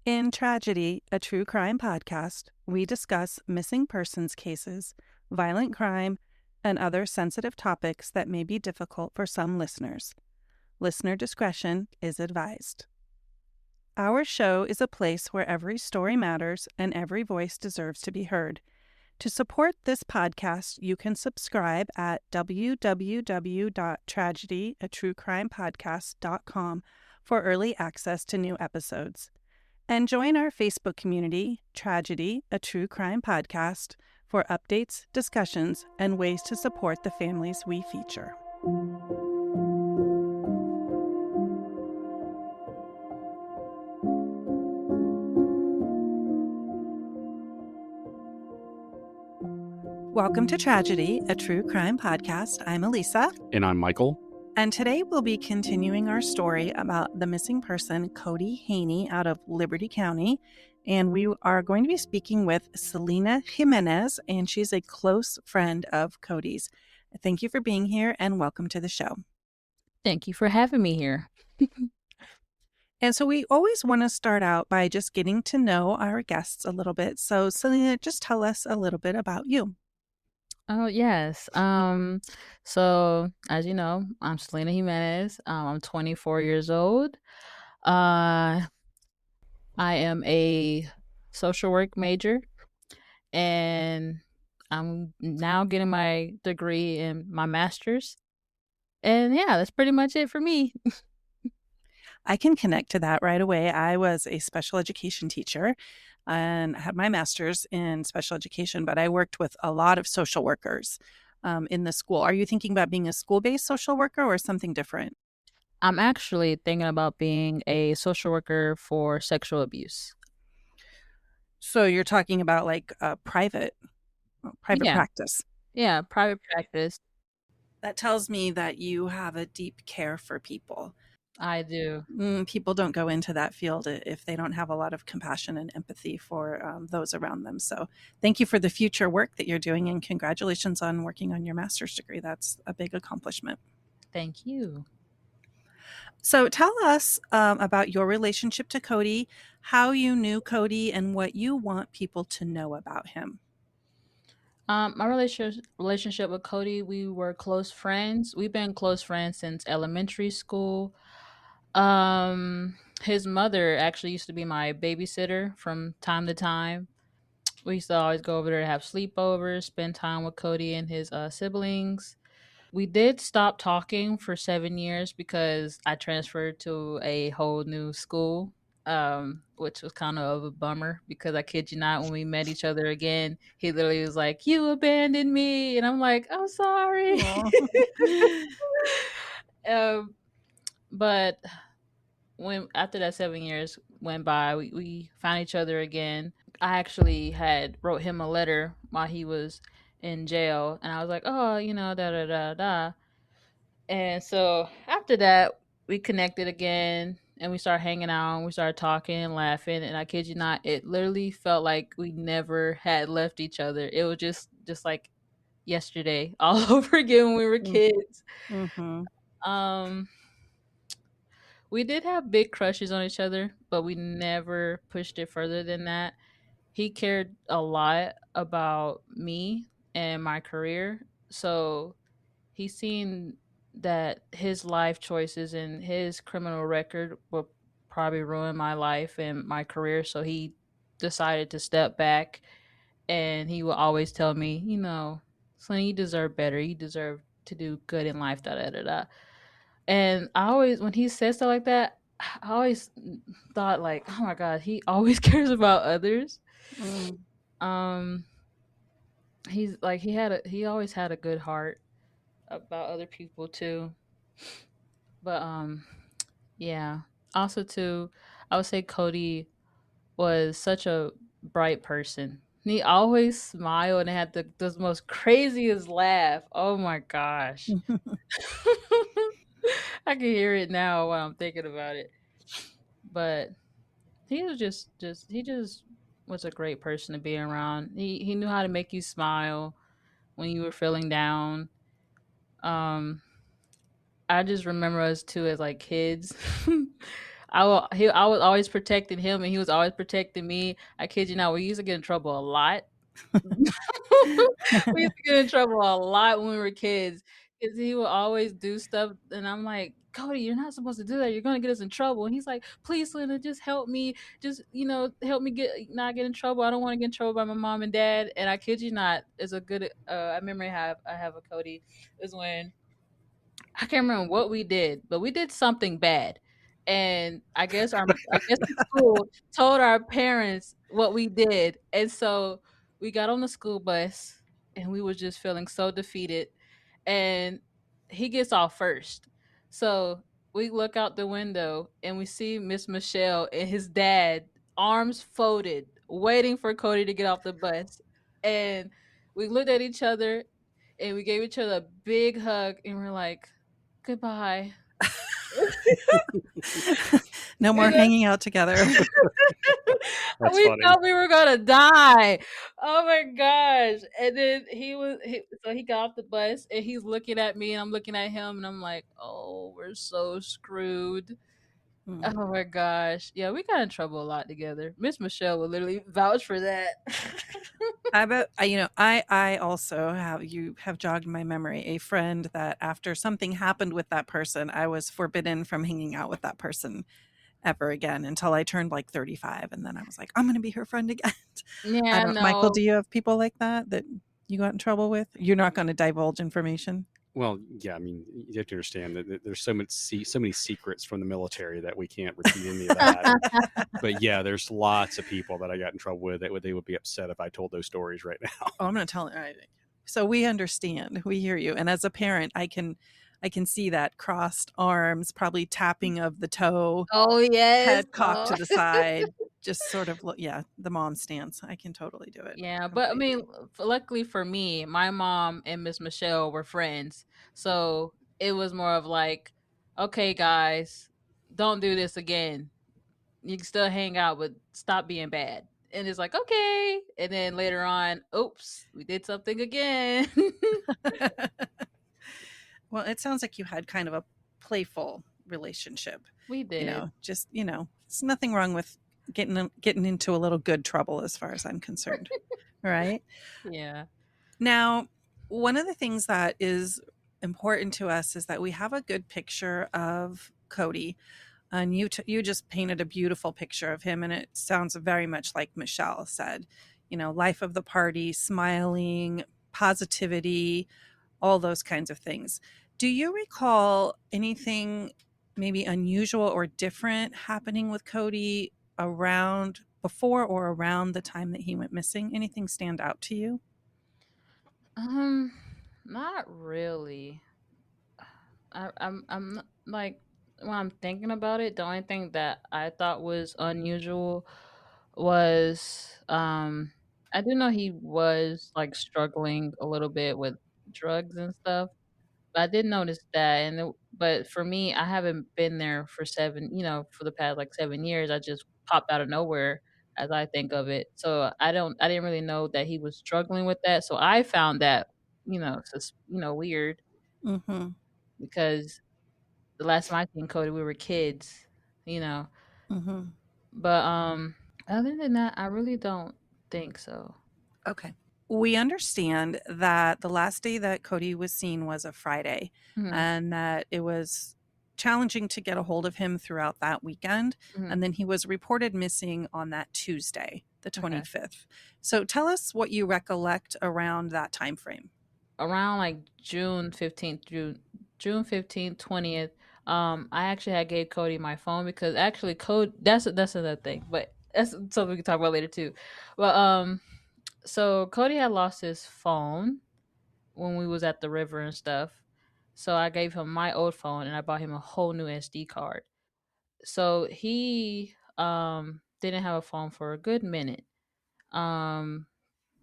In Tragedy, a true crime podcast, we discuss missing persons cases, violent crime, and other sensitive topics that may be difficult for some listeners. Listener discretion is advised. Our show is a place where every story matters and every voice deserves to be heard. To support this podcast, you can subscribe at www.tragedy@truecrimepodcast.com for early access to new episodes. And join our Facebook community, Tragedy, a True Crime Podcast, for updates, discussions, and ways to support the families we feature. Welcome to Tragedy, a True Crime Podcast. I'm Elisa. And I'm Michael. And today we'll be continuing our story about the missing person, Cody Haney, out of Liberty County. And we are going to be speaking with Selena Jimenez, and she's a close friend of Cody's. Thank you for being here and welcome to the show. Thank you for having me here. And so we always want to start out by just getting to know our guests a little bit. So Selena, just tell us a little bit about you. Oh, yes. So as you know, I'm Selena Jimenez. I'm 24 years old. I am a social work major, and I'm now getting my degree in my master's. And yeah, that's pretty much it for me. I can connect to that right away. I was a special education teacher and had my master's in special education, but I worked with a lot of social workers in the school. Are you thinking about being a school-based social worker or something different? I'm actually thinking about being a social worker for sexual abuse. So you're talking about like private practice. Yeah, private practice. That tells me that you have a deep care for people. I do. People don't go into that field if they don't have a lot of compassion and empathy for those around them. So thank you for the future work that you're doing, and congratulations on working on your master's degree. That's a big accomplishment. Thank you. So tell us about your relationship to Cody, how you knew Cody, and what you want people to know about him. My relationship with Cody, we were close friends. We've been close friends since elementary school. His mother actually used to be my babysitter from time to time. We used to always go over there to have sleepovers, spend time with Cody and his siblings. We did stop talking for 7 years because I transferred to a whole new school, which was kind of a bummer because I kid you not, when we met each other again, he literally was like, "You abandoned me," and I'm like, "I'm sorry." But when after that 7 years went by, we found each other again. I actually had wrote him a letter while he was in jail, and I was like, "Oh, da da da da." And so after that, we connected again, and we started hanging out. And we started talking and laughing, and I kid you not, it literally felt like we never had left each other. It was just like yesterday, all over again when we were kids. Mm-hmm. We did have big crushes on each other, but we never pushed it further than that. He cared a lot about me and my career. So he seen that his life choices and his criminal record will probably ruin my life and my career. So he decided to step back, and he will always tell me, Sonny, you deserve better. You deserve to do good in life, da da da da. And I always, when he says stuff like that, I always thought like, oh my god, he always cares about others. He's like he always had a good heart about other people too. But yeah. Also too, I would say Cody was such a bright person. He always smiled and had the most craziest laugh. Oh my gosh. I can hear it now while I'm thinking about it. But he was he just was a great person to be around. He knew how to make you smile when you were feeling down. I just remember us too as like kids. I was always protecting him, and he was always protecting me. I kid you not, we used to get in trouble a lot. We used to get in trouble a lot when we were kids because he would always do stuff, and I'm like, "Cody, you're not supposed to do that. You're gonna get us in trouble." And he's like, "Please, Selena, just help me. Just help me get not get in trouble. I don't want to get in trouble by my mom and dad." And I kid you not, is a good memory I have of Cody is when I can't remember what we did, but we did something bad. And I guess the school told our parents what we did. And so we got on the school bus and we was just feeling so defeated. And he gets off first. So we look out the window and we see Miss Michelle and his dad, arms folded, waiting for Cody to get off the bus. And we looked at each other and we gave each other a big hug and we're like, goodbye. No more And hanging out together. That's we funny. thought we were gonna die. Oh my gosh. And then so he got off the bus and he's looking at me and I'm looking at him and I'm like, oh, we're so screwed. Mm. Oh my gosh. Yeah, we got in trouble a lot together. Miss Michelle would literally vouch for that. I bet I also have jogged my memory a friend that after something happened with that person, I was forbidden from hanging out with that person ever again until I turned like 35, and then I was like, I'm going to be her friend again. I Yeah, don't Michael, no. do you have people like that you got in trouble with? You're not going to divulge information? Well, yeah, I mean, you have to understand that there's so many secrets from the military that we can't repeat any of that. But yeah, there's lots of people that I got in trouble with that they would be upset if I told those stories right now. Oh, I'm going to tell it. All right. So we understand. We hear you. And as a parent, I can see that crossed arms, probably tapping of the toe, Oh yes. head cocked Oh. to the side, just sort of yeah, the mom stance. I can totally do it. Yeah, but I mean, Completely. luckily for me, my mom and Miss Michelle were friends. So it was more of like, okay, guys, don't do this again. You can still hang out, but stop being bad. And it's like, okay. And then later on, oops, we did something again. Well, it sounds like you had kind of a playful relationship. We did. Just, there's nothing wrong with getting into a little good trouble as far as I'm concerned. Right? Yeah. Now, one of the things that is important to us is that we have a good picture of Cody. And you just painted a beautiful picture of him, and it sounds very much like Michelle said. Life of the party, smiling, positivity, all those kinds of things. Do you recall anything maybe unusual or different happening with Cody before or around the time that he went missing? Anything stand out to you? Um, Not really. I'm not, like when I'm thinking about it, the only thing that I thought was unusual was I do know he was like struggling a little bit with drugs and stuff. But I did notice that, but for me, I haven't been there for for the past like 7 years. I just popped out of nowhere as I think of it. So I didn't really know that he was struggling with that. So I found that, weird Mm-hmm. because the last time I seen Cody, we were kids, you know. Mm-hmm. But other than that, I really don't think so. Okay. We understand that the last day that Cody was seen was a Friday, Mhm, and that it was challenging to get a hold of him throughout that weekend. mhm, And then he was reported missing on that Tuesday, the okay. 25th. So tell us what you recollect around that time frame. Around like June 15th, 20th, I actually had gave Cody my phone because actually Cody that's another thing, but that's something we can talk about later too. But so Cody had lost his phone when we was at the river and stuff. So I gave him my old phone and I bought him a whole new SD card. So he didn't have a phone for a good minute. Um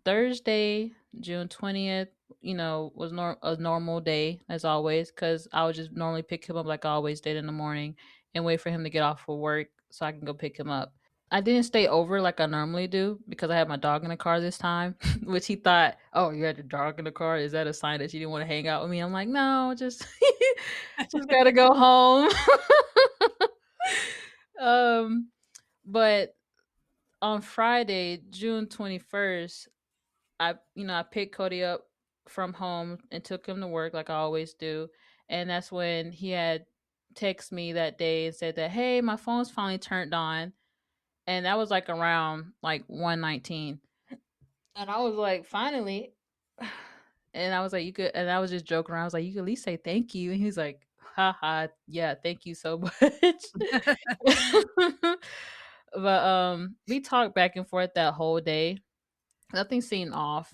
Thursday, June 20th, was a normal day as always because I would just normally pick him up like I always did in the morning and wait for him to get off for work so I can go pick him up. I didn't stay over like I normally do because I had my dog in the car this time, which he thought, oh, you had your dog in the car? Is that a sign that you didn't want to hang out with me? I'm like, no, just just gotta go home. um, but on Friday, June 21st, I picked Cody up from home and took him to work like I always do. And that's when he had texted me that day and said that, hey, my phone's finally turned on. And that was like around like 1:19. And I was like, finally. And I was like, you could, and I was just joking around. I was like, you could at least say thank you. And he was like, haha, yeah, thank you so much. But we talked back and forth that whole day. Nothing seemed off.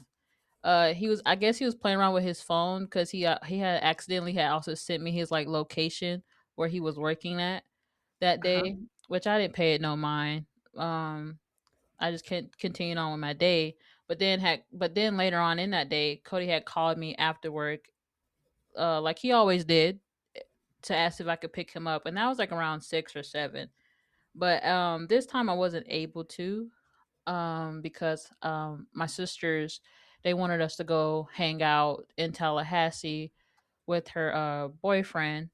I guess he was playing around with his phone because he had accidentally had also sent me his like location where he was working at that day, which I didn't pay it no mind. Um, I just can't continue on with my day. But then later on in that day, Cody had called me after work, like he always did, to ask if I could pick him up, and that was like around 6 or 7. But this time I wasn't able to, because my sisters, they wanted us to go hang out in Tallahassee with her boyfriend.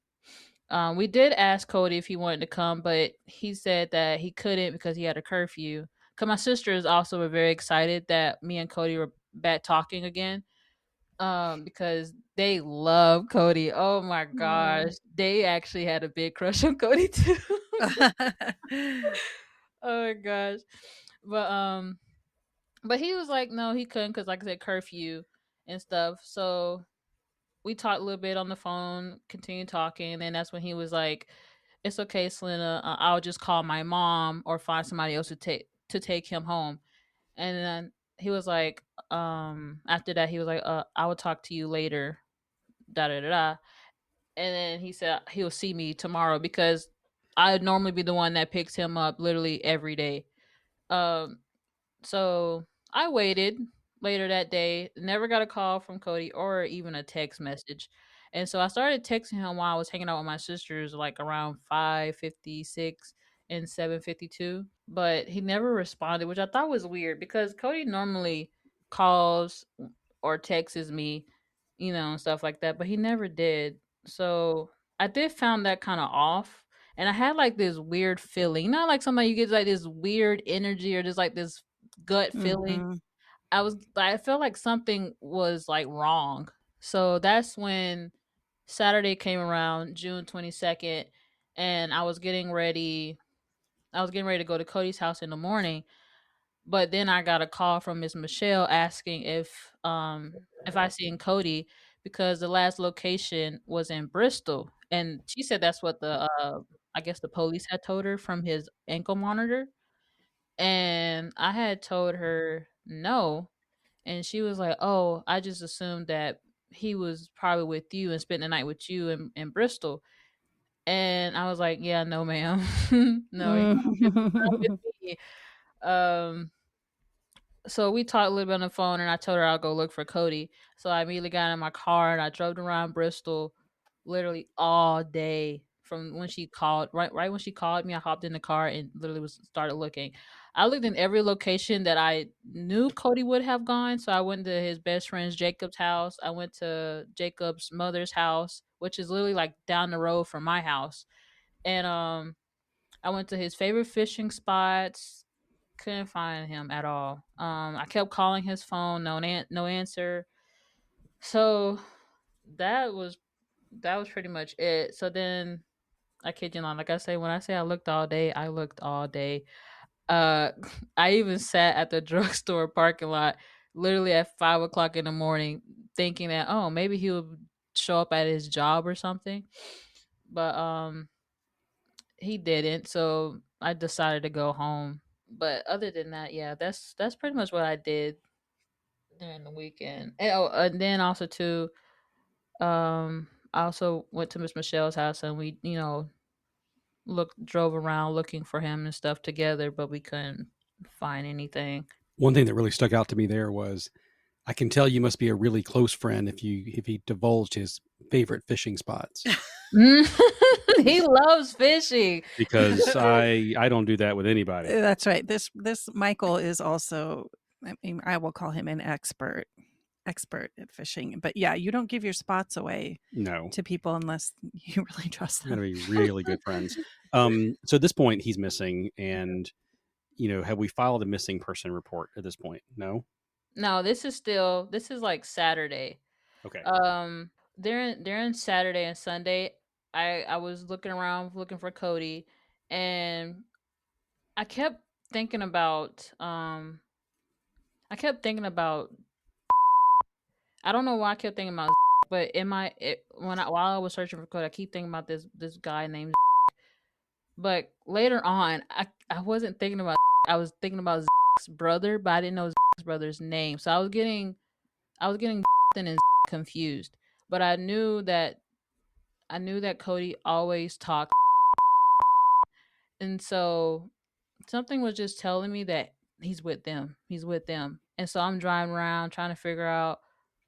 We did ask Cody if he wanted to come, but he said that he couldn't because he had a curfew. Cause my sisters also were very excited that me and Cody were back talking again. Because they love Cody. Oh my gosh, they actually had a big crush on Cody too. Oh my gosh, but he was like, no, he couldn't because, like I said, curfew and stuff. So we talked a little bit on the phone, continued talking, and then that's when he was like, "It's okay, Selena. I'll just call my mom or find somebody else to take him home." And then he was like, after that, he was like, "I will talk to you later." Da da da da. And then he said he'll see me tomorrow because I'd normally be the one that picks him up literally every day. Um, so I waited later that day, never got a call from Cody or even a text message. And so I started texting him while I was hanging out with my sisters like around 5:56 and 7:52, but he never responded, which I thought was weird because Cody normally calls or texts me, and stuff like that, but he never did. So I did found that kind of off. And I had like this weird feeling, not like somebody you get like this weird energy or just like this gut feeling. I felt like something was like wrong. So that's when Saturday came around, June 22nd, and I was getting ready to go to Cody's house in the morning, but then I got a call from Miss Michelle asking if I seen Cody because the last location was in Bristol, and she said that's what the I guess the police had told her from his ankle monitor. And I had told her no. And she was like, "Oh, I just assumed that he was probably with you and spent the night with you in Bristol." And I was like, "Yeah, no, ma'am. No, he's not with me." Um, so we talked a little bit on the phone, and I told her I'll go look for Cody. So I immediately got in my car and I drove around Bristol literally all day from when she called. Right when she called me, I hopped in the car and literally was started looking. I looked in every location that I knew Cody would have gone. So I went to his best friend's Jacob's house. I went to Jacob's mother's house, which is literally like down the road from my house. And I went to his favorite fishing spots. Couldn't find him at all. I kept calling his phone, no answer. So that was that was pretty much it. So then I kid you not, like I say, when I say I looked all day, I looked all day. Uh, I even sat at the drugstore parking lot, literally at 5 o'clock in the morning, thinking that maybe he would show up at his job or something. But he didn't. So I decided to go home. But other than that, yeah, that's pretty much what I did during the weekend. And then also too, I also went to Miss Michelle's house and we, drove around looking for him and stuff together, but we couldn't find anything. One thing that really stuck out to me there was, I can tell you must be a really close friend if he divulged his favorite fishing spots. He loves fishing because I don't do that with anybody. That's right. This Michael is also, I mean, I will call him an expert at fishing. But yeah, you don't give your spots away No. to people unless you really trust them. We're going to be really good friends. So at this point, he's missing, and have we filed a missing person report at this point? No. No, this is like Saturday. Okay. During Saturday and Sunday, I was looking around looking for Cody, and I kept thinking about I kept thinking about I don't know why I kept thinking about but while I was searching for Cody, I keep thinking about this guy named. But later on, I wasn't thinking about. I was thinking about Zach's brother, but I didn't know Zach's brother's name, so I was getting and confused. But I knew that Cody always talked, and so something was just telling me that he's with them. He's with them. And so I'm driving around trying to figure out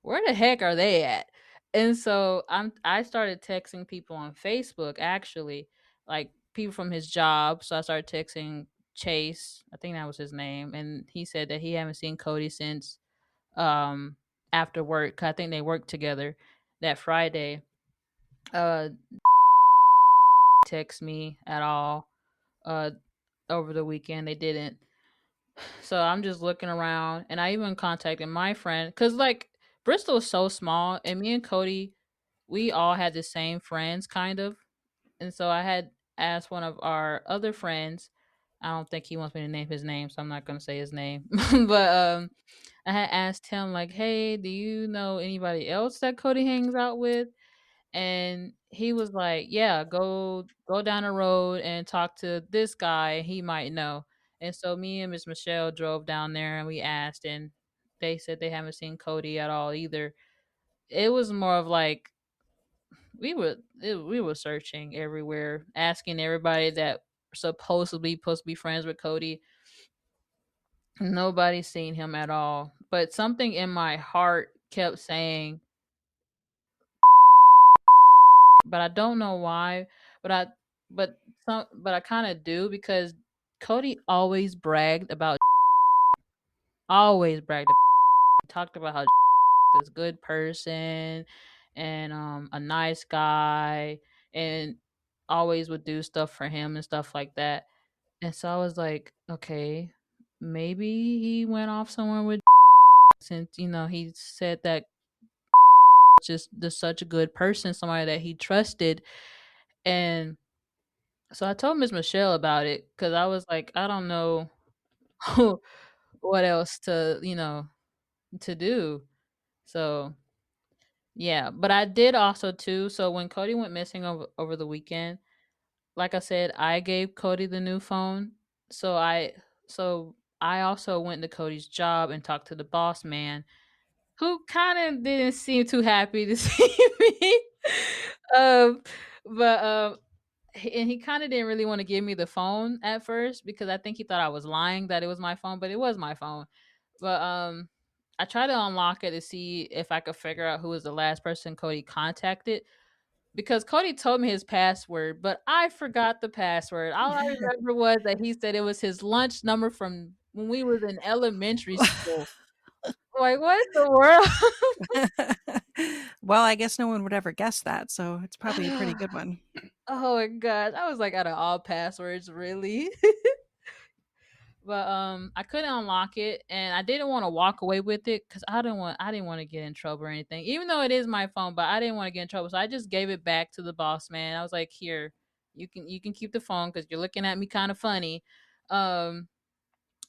where the heck are they at? And so I started texting people on Facebook actually, like people from his job. So I started texting Chase, I think that was his name, and he said that he haven't seen Cody since um after work. 'Cause I think they worked together that Friday. Uh text me at all. Uh over the weekend they didn't. So I'm just looking around, and I even contacted my friend because, like, Bristol is so small, and me and Cody, we all had the same friends, kind of. And so I had asked one of our other friends. I don't think he wants me to name his name, so I'm not going to say his name. But I had asked him, like, "Hey, do you know anybody else that Cody hangs out with?" And he was like, "Yeah, go down the road and talk to this guy. He might know." And so me and Miss Michelle drove down there and we asked, and they said they haven't seen Cody at all either. It was more of like we were searching everywhere, asking everybody that supposed to be friends with Cody. Nobody's seen him at all. But something in my heart kept saying, but I don't know why. But I but I kind of do because Cody always bragged about always bragged talked about how this good person and a nice guy and always would do stuff for him and stuff like that. And so I was like, okay, maybe he went off somewhere with since he said that just such a good person, somebody that he trusted. And so I told Miss Michelle about it because I was like, I don't know what else to do. So yeah, but I did also too. So when Cody went missing over the weekend, like I said, I gave Cody the new phone. So I also went to Cody's job and talked to the boss man, who kind of didn't seem too happy to see me. um, but and he kind of didn't really want to give me the phone at first because I think he thought I was lying that it was my phone, but it was my phone. But I tried to unlock it to see if I could figure out who was the last person Cody contacted because Cody told me his password, but I forgot the password. All I remember was that he said it was his lunch number from when we was in elementary school. Like, what the world? Well, I guess no one would ever guess that, so it's probably a pretty good one. Oh my gosh. I was like, out of all passwords, really? But I couldn't unlock it, and I didn't want to walk away with it because I didn't want to get in trouble or anything. Even though it is my phone, but I didn't want to get in trouble. So I just gave it back to the boss man. I was like, "Here, you can keep the phone because you're looking at me kind of funny." Um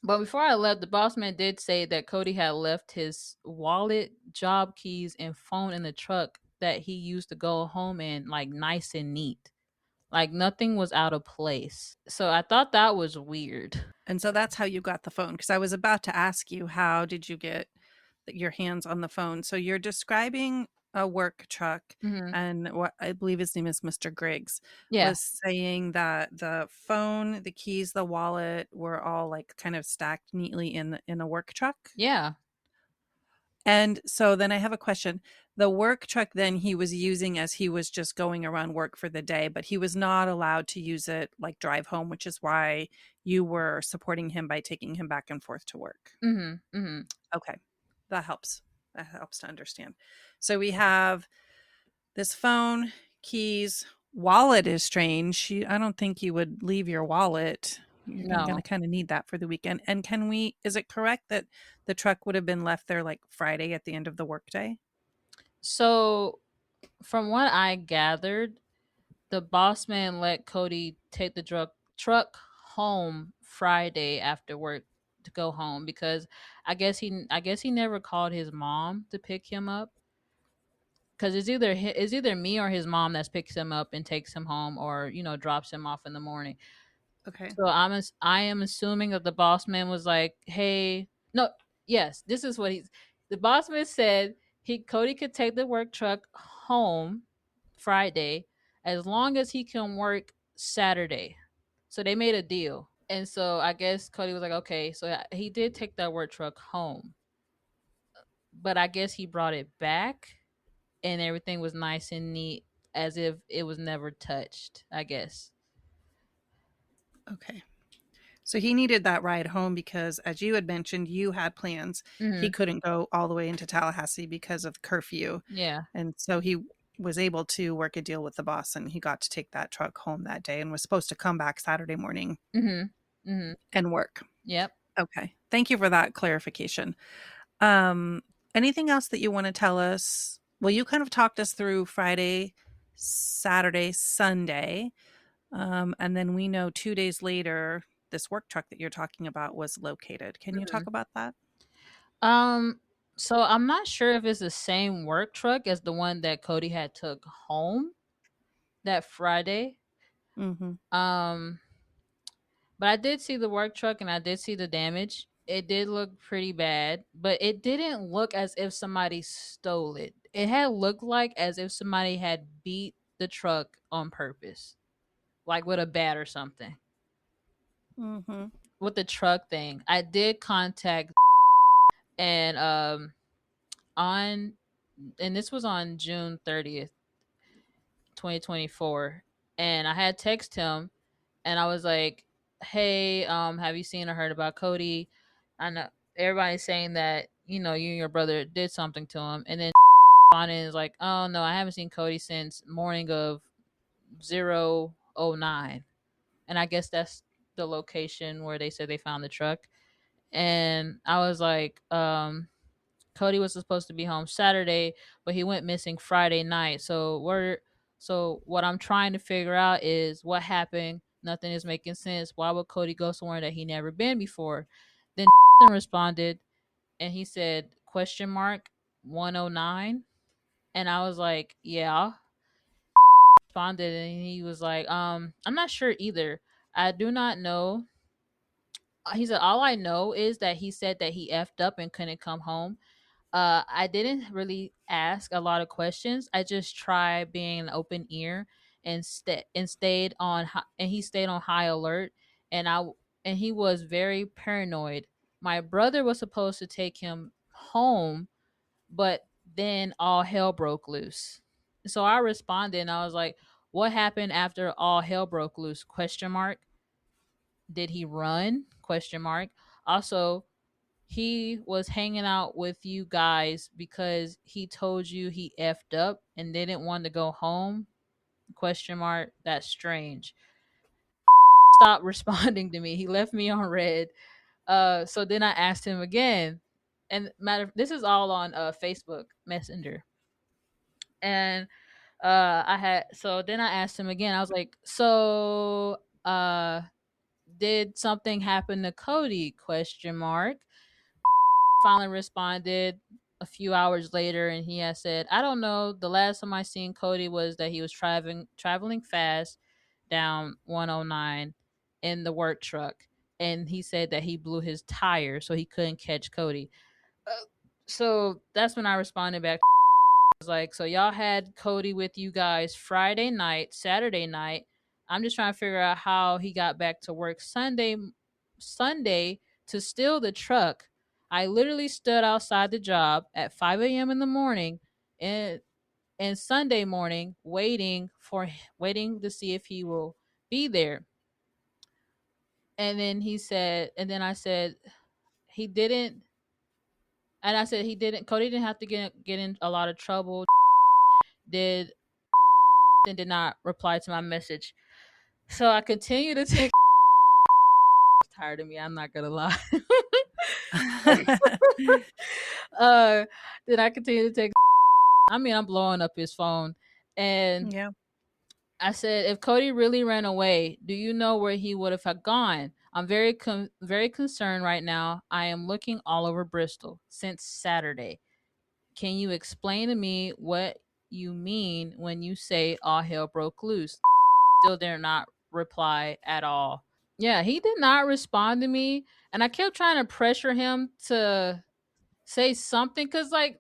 but before I left, the boss man did say that Cody had left his wallet, job keys, and phone in the truck that he used to go home in, like nice and neat. Like nothing was out of place. So I thought that was weird. And so that's how you got the phone, because I was about to ask you, how did you get your hands on the phone? So you're describing a work truck, Hmm. and what I believe his name is Mr. Griggs Yeah. was saying that the phone, the keys, the wallet were all like kind of stacked neatly in a work truck. Yeah. And so then I have a question. The work truck then he was using as he was just going around work for the day, but he was not allowed to use it like drive home, which is why you were supporting him by taking him back and forth to work. Mhm. Mhm. Okay. That helps. That helps to understand. So we have this phone, keys, wallet is strange. I don't think you would leave your wallet. You're going No. to kind of need that for the weekend. And is it correct that the truck would have been left there like Friday at the end of the workday? So, from what I gathered, the boss man let Cody take the truck home Friday after work to go home because I guess he never called his mom to pick him up because it's either me or his mom that picks him up and takes him home or drops him off in the morning. Okay. So I am assuming that the boss man was like, "Hey, no, yes, this is what he's." The boss man said Cody could take the work truck home Friday as long as he can work Saturday. So they made a deal, and so I guess Cody was like, "Okay." So he did take that work truck home, but I guess he brought it back, and everything was nice and neat, as if it was never touched. I guess. Okay. So he needed that ride home because, as you had mentioned, you had plans. He Mm-hmm. couldn't go all the way into Tallahassee because of curfew. Yeah. And so he was able to work a deal with the boss, and he got to take that truck home that day and was supposed to come back Saturday morning Mm-hmm. Mm-hmm. and work. Yep. Okay. Thank you for that clarification. Um, Anything else that you want to tell us? Well, you kind of talked us through Friday, Saturday, Sunday. And then we know 2 days later, this work truck that you're talking about was located. Can you Mm-hmm. talk about that? Um, so I'm not sure if it's the same work truck as the one that Cody had took home that Friday. Mm-hmm. Um, but I did see the work truck and I did see the damage. It did look pretty bad, but it didn't look as if somebody stole it. It had looked like as if somebody had beat the truck on purpose, like with a bat or something. Mm-hmm. With the truck thing, I did contact and on and this was on June 30th, 2024, and I had text him and I was like, "Hey, have you seen or heard about Cody? I know everybody's saying that you and your brother did something to him." And then on is like, "Oh no, I haven't seen Cody since morning of 009." And I guess that's the location where they said they found the truck. And I was like, Cody was supposed to be home Saturday, but he went missing Friday night. So what I'm trying to figure out is what happened. Nothing is making sense. Why would Cody go somewhere that he never been before? Then responded and he said question mark 109, and I was like, yeah. Responded and he was like, I'm not sure either. I do not know. He said all I know is that he said that he effed up and couldn't come home. I didn't really ask a lot of questions. I just tried being an open ear and stayed on and he stayed on high alert, and he was very paranoid. My brother was supposed to take him home, but then all hell broke loose. So I responded and I was like, "What happened after all hell broke loose?" Question mark. Did he run? Question mark. Also, he was hanging out with you guys because he told you he effed up and didn't want to go home? Question mark. That's strange. Stop responding to me. He left me on red. So then I asked him again, and this is all on Facebook Messenger, and I had so then I asked him again. I was like, so did something happen to Cody? Question mark. Finally responded a few hours later and he had said, I don't know. The last time I seen Cody was that he was traveling fast down 109 in the work truck. And he said that he blew his tire so he couldn't catch Cody. So that's when I responded back. I was like, so y'all had Cody with you guys Friday night, Saturday night. I'm just trying to figure out how he got back to work Sunday to steal the truck. I literally stood outside the job at 5 a.m. in the morning and Sunday morning waiting to see if he will be there. And then I said he didn't, and I said he didn't. Cody didn't have to get in a lot of trouble. Did and did not reply to my message. So I continue to take tired of me, I'm not gonna lie. uh then I continue to take I mean, I'm blowing up his phone. And Yeah. I said, if Cody really ran away, do you know where he would have gone? I'm very concerned right now. I am looking all over Bristol since Saturday. Can you explain to me what you mean when you say all hell broke loose? Still did not reply at all. Yeah, he did not respond to me, and I kept trying to pressure him to say something because, like,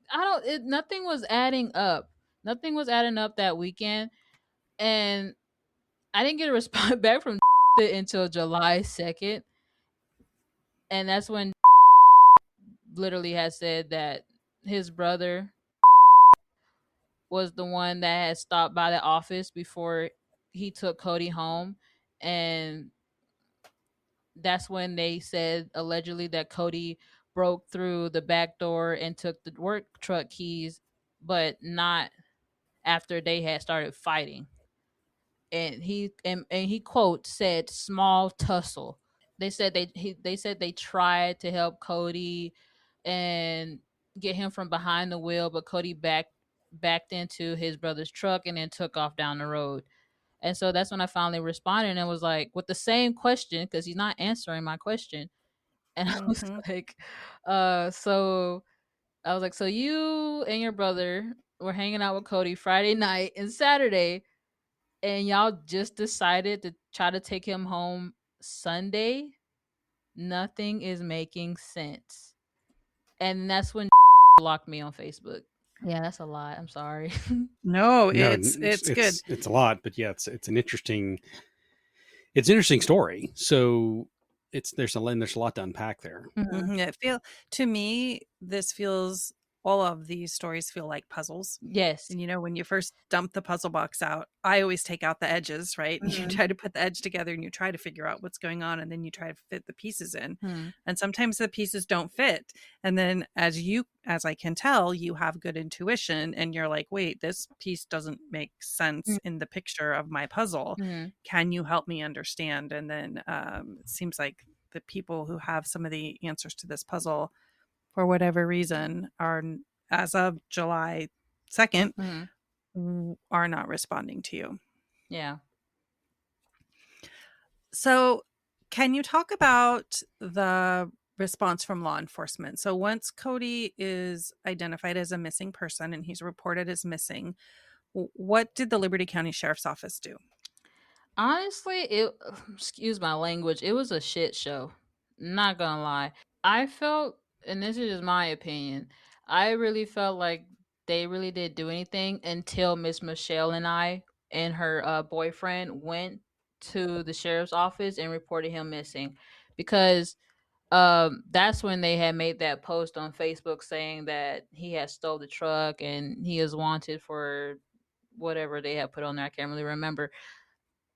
nothing was adding up. Nothing was adding up that weekend, and I didn't get a response back from until July 2nd, and that's when literally had said that his brother was the one that had stopped by the office before he took Cody home, and that's when they said allegedly that Cody broke through the back door and took the work truck keys, but not after they had started fighting. And he quote said small tussle. They said they said they tried to help Cody and get him from behind the wheel, but Cody backed into his brother's truck and then took off down the road. And so that's when I finally responded and was like, with the same question, because he's not answering my question. And I was Mm-hmm. like, so I was like, so you and your brother were hanging out with Cody Friday night and Saturday, and y'all just decided to try to take him home Sunday? Nothing is making sense. And that's when blocked me on Facebook. Yeah, that's a lot. I'm sorry. No, No, it's good. it's a lot, but yeah, it's an interesting story. So there's a lot to unpack there. Mhm. To me, this feels all of these stories feel like puzzles. Yes. And when you first dump the puzzle box out, I always take out the edges, right? You Mhm. try to put the edge together and you try to figure out what's going on, and then you try to fit the pieces in. Mhm. And sometimes the pieces don't fit. And then as I can tell, you have good intuition and you're like, wait, this piece doesn't make sense in the picture of my puzzle. Mhm. Can you help me understand? And then it seems like the people who have some of the answers to this puzzle, for whatever reason, are, as of July 2nd, Mhm. are not responding to you. Yeah. So, can you talk about the response from law enforcement? So, once Cody is identified as a missing person and he's reported as missing, what did the Liberty County Sheriff's Office do? Honestly, it excuse my language, it was a shit show. Not gonna lie. I felt, and this is just my opinion, I really felt like they really didn't do anything until Miss Michelle and I and her boyfriend went to the sheriff's office and reported him missing, because that's when they had made that post on Facebook saying that he had stole the truck and he is wanted for whatever they had put on there. I can't really remember.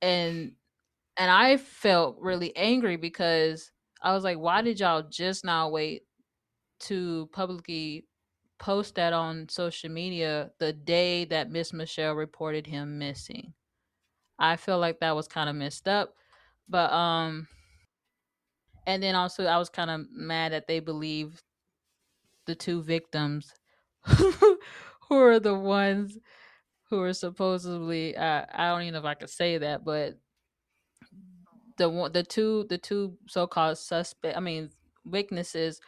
And I felt really angry because I was like, why did y'all just now wait to publicly post that on social media the day that Miss Michelle reported him missing? I feel like that was kind of messed up. But and then also I was kind of mad that they believed the two victims who are the ones who are supposedly I don't even know if I could say that, but the two so-called suspect, I mean, witnesses,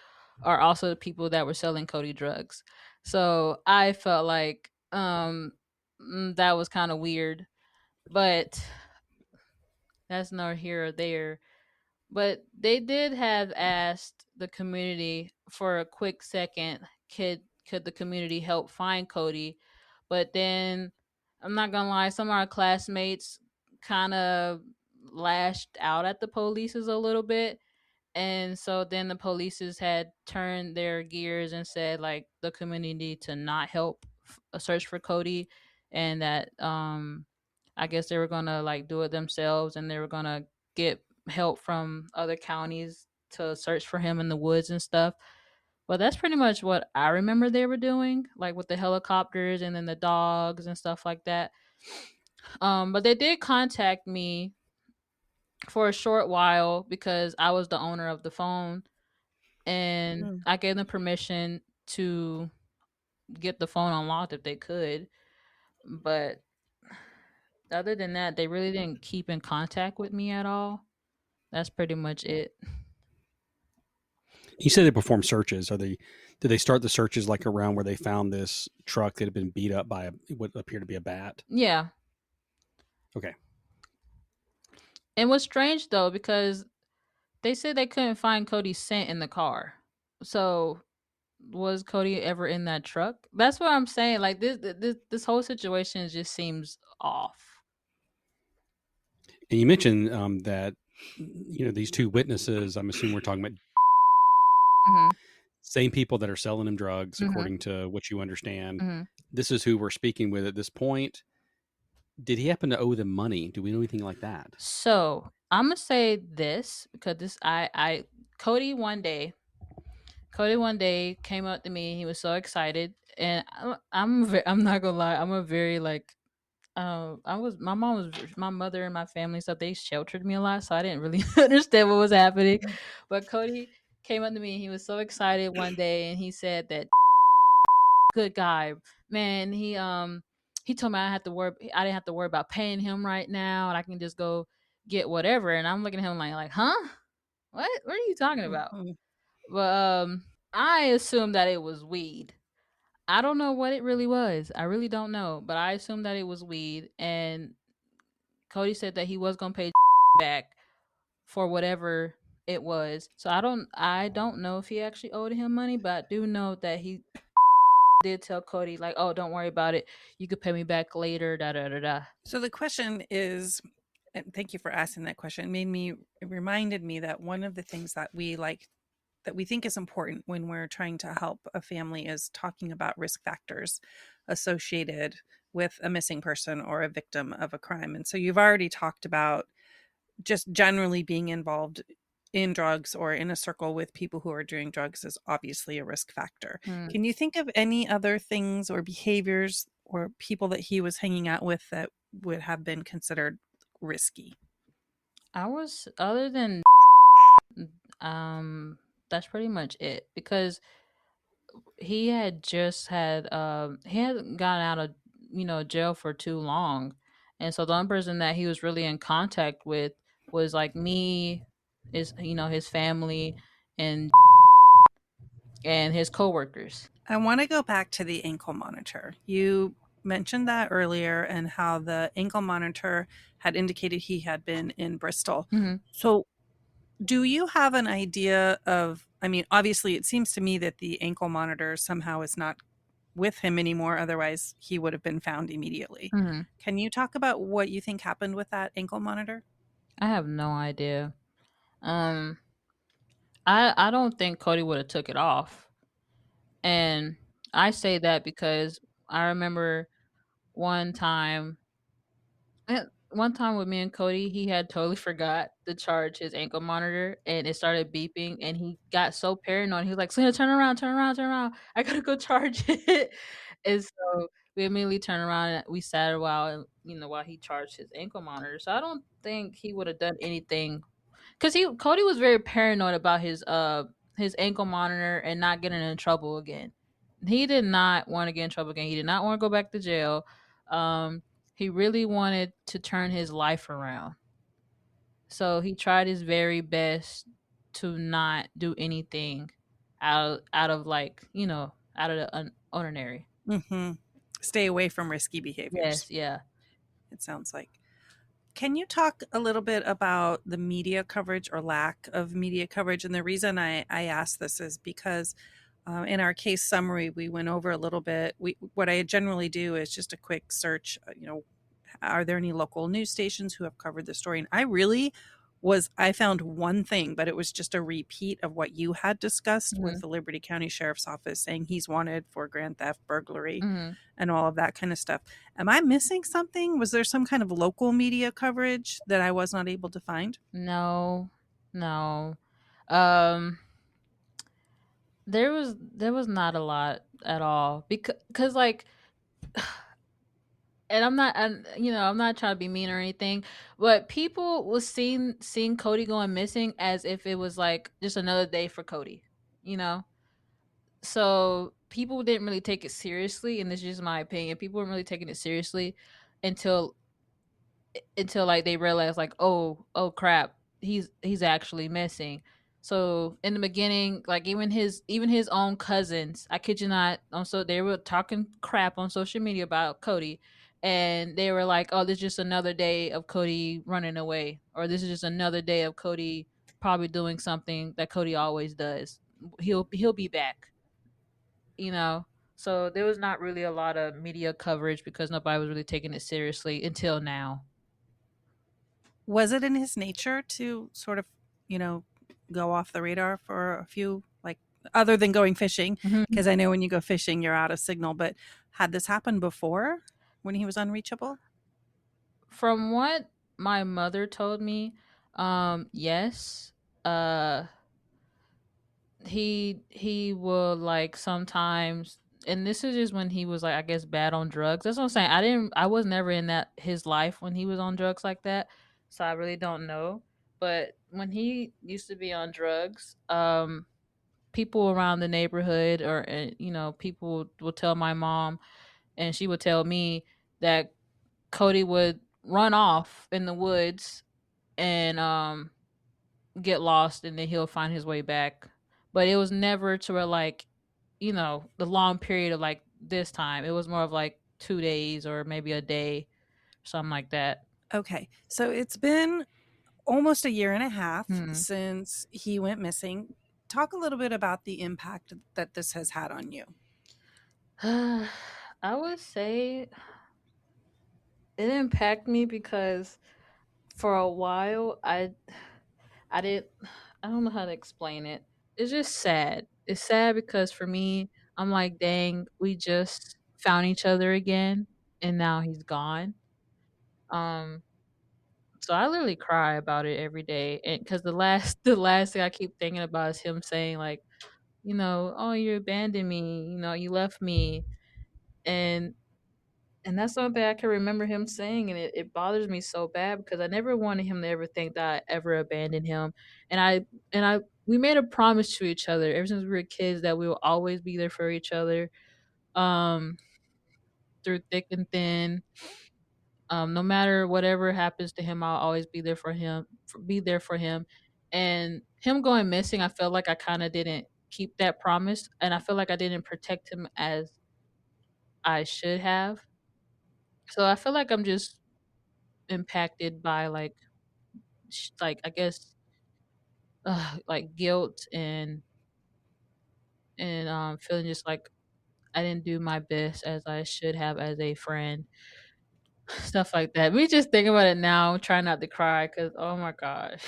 are also the people that were selling Cody drugs. So I felt like that was kind of weird, but that's nor here or there. But they did have asked the community for a quick second, could the community help find Cody? But then I'm not gonna lie, some of our classmates kind of lashed out at the polices a little bit. And so then the polices had turned their gears and said like the community to not help search for Cody, and that I guess they were gonna like do it themselves, and they were gonna get help from other counties to search for him in the woods and stuff. But that's pretty much what I remember they were doing, like with the helicopters and then the dogs and stuff like that. But they did contact me for a short while because I was the owner of the phone, and Mm. I gave them permission to get the phone unlocked if they could. But other than that, they really didn't keep in contact with me at all. That's pretty much it. You say they perform searches. Are they? Did they start the searches like around where they found this truck that had been beat up by what appeared to be a bat? Yeah. Okay. And what's strange though, because they said they couldn't find Cody's scent in the car. So was Cody ever in that truck? That's what I'm saying. Like this whole situation just seems off. And you mentioned that these two witnesses. I'm assuming we're talking about Mhm. same people that are selling him drugs, Mhm. according to what you understand. Mhm. This is who we're speaking with at this point. Did he happen to owe them money? Do we know anything like that? So I'm gonna say this because this I Cody one day Cody one day came up to me. He was so excited, and I'm not gonna lie. I'm a very like I was my mother and my family stuff. They sheltered me a lot, so I didn't really understand what was happening. But Cody came up to me. He was so excited one day, and he said that good guy, man. He told me I didn't have to worry about paying him right now, and I can just go get whatever. And I'm looking at him like, huh? What are you talking about? Mhm. But I assumed that it was weed. I don't know what it really was. I really don't know, but I assumed that it was weed. And Cody said that he was gonna pay back for whatever it was. So I don't know if he actually owed him money, but I do know that he did tell Cody like, "Oh, don't worry about it. You could pay me back later." Da da da da. So the question is, and thank you for asking that question. It reminded me that one of the things that we think is important when we're trying to help a family is talking about risk factors associated with a missing person or a victim of a crime. And so you've already talked about just generally being involved in drugs or in a circle with people who are doing drugs is obviously a risk factor. Hmm. Can you think of any other things or behaviors or people that he was hanging out with that would have been considered risky? I was other than um that's pretty much it because he hadn't gotten out of jail for too long, and so the only person that he was really in contact with was like me, his family, and his coworkers. I want to go back to the ankle monitor. You mentioned that earlier and how the ankle monitor had indicated he had been in Bristol. Hmm. So, do you have an idea of? I mean, obviously, it seems to me that the ankle monitor somehow is not with him anymore. Otherwise, he would have been found immediately. Hmm. Can you talk about what you think happened with that ankle monitor? I have no idea. um I don't think Cody would have took it off, and I say that because I remember one time one time with me and Cody, he had totally forgot to charge his ankle monitor, and it started beeping, and he got so paranoid. He was like, "Selena, turn around, turn around, turn around. I gotta go charge it." And so we immediately turned around and we sat a while, and while he charged his ankle monitor. So I don't think he would have done anything because he Cody was very paranoid about his ankle monitor and not getting in trouble again. He did not want to get in trouble again. He did not want to go back to jail. He really wanted to turn his life around. So he tried his very best to not do anything out of out of the ordinary. Mm-hmm. Stay away from risky behaviors, Yes, yeah. it sounds like. Can you talk a little bit about the media coverage or lack of media coverage? And the reason I ask this is because in our case summary, we went over a little bit. What I generally do is just a quick search, are there any local news stations who have covered the story? And I found one thing, but it was just a repeat of what you had discussed with Hmm. the Liberty County Sheriff's Office saying he's wanted for grand theft, burglary, Hmm. and all of that kind of stuff. Am I missing something? Was there some kind of local media coverage that I was not able to find? No, no. Um, there was not a lot at all because like and I'm not trying to be mean or anything, but people was seeing Cody going missing as if it was like just another day for Cody, you know. So people didn't really take it seriously, and this is just my opinion. People weren't really taking it seriously until like they realized like, oh crap, he's actually missing. So in the beginning, like even his own cousins, I kid you not, so they were talking crap on social media about Cody, and they were like, oh, this is just another day of Cody running away, or this is just another day of Cody probably doing something that Cody always does. He'll be back, you know. So there was not really a lot of media coverage because nobody was really taking it seriously until now. Was it in his nature to sort of, go off the radar for a few, like, other than going fishing? Because I know when you go fishing, you're out of signal. But had this happened before when he was unreachable? From what my mother told me, yes. Uh he will like sometimes, and this is just when he was like, I guess, bad on drugs. That's what I'm saying. I was never in that his life when he was on drugs like that. So I really don't know. But when he used to be on drugs, people around the neighborhood or people will tell my mom, and she would tell me that Cody would run off in the woods and get lost, and then he'll find his way back. But it was never to where like, the long period of like this time. It was more of like 2 days or maybe a day, something like that. Okay. So it's been almost a year and a half Hmm. since he went missing. Talk a little bit about the impact that this has had on you. I would say it impacted me because for a while I did I don't know how to explain it. It's just sad. It's sad because for me, I'm like, dang, we just found each other again and now he's gone. Um so I literally cry about it every day, and cuz the last thing I keep thinking about is him saying like, oh, you abandoned me, you left me. And that's something I can remember him saying, and it bothers me so bad because I never wanted him to ever think that I ever abandoned him. And I we made a promise to each other ever since we were kids that we will always be there for each other, um, through thick and thin. No matter whatever happens to him, I'll always be there for him. Be there for him, and him going missing, I felt like I kind of didn't keep that promise, and I feel like I didn't protect him as I should have. So I feel like I'm just impacted by like I guess like guilt and feeling just like I didn't do my best as I should have as a friend, stuff like that. We just think about it now, try not to cry because oh my gosh.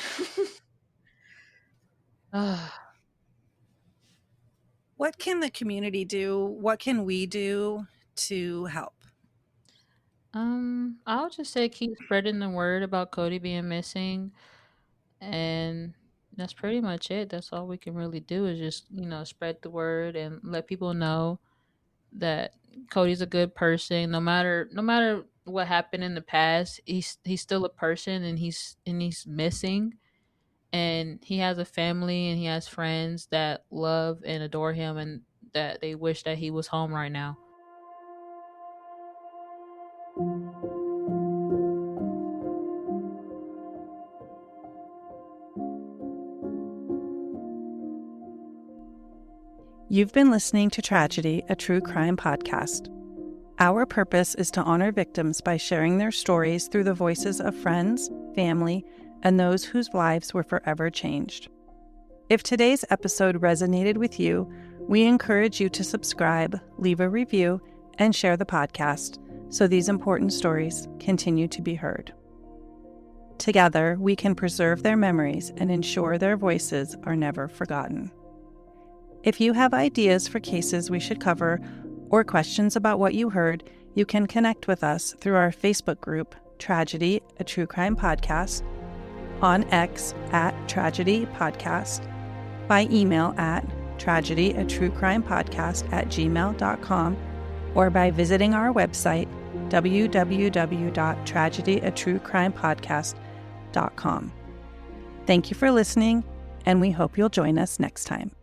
What can the community do? What can we do to help? I'll just say keep spreading the word about Cody being missing, and that's pretty much it. That's all we can really do is just spread the word and let people know that Cody's a good person. No matter what happened in the past, he's still a person, and he's missing, and he has a family and he has friends that love and adore him, and that they wish that he was home right now. You've been listening to Tragedy, a true crime podcast. Our purpose is to honor victims by sharing their stories through the voices of friends, family, and those whose lives were forever changed. If today's episode resonated with you, we encourage you to subscribe, leave a review, and share the podcast so these important stories continue to be heard. Together, we can preserve their memories and ensure their voices are never forgotten. If you have ideas for cases we should cover or questions about what you heard, you can connect with us through our Facebook group, Tragedy, a True Crime Podcast, on X at Tragedy Podcast, by email at tragedyatruecrimepodcast@gmail.com, or by visiting our website www.tragedyatruecrimepodcast.com. Thank you for listening, and we hope you'll join us next time.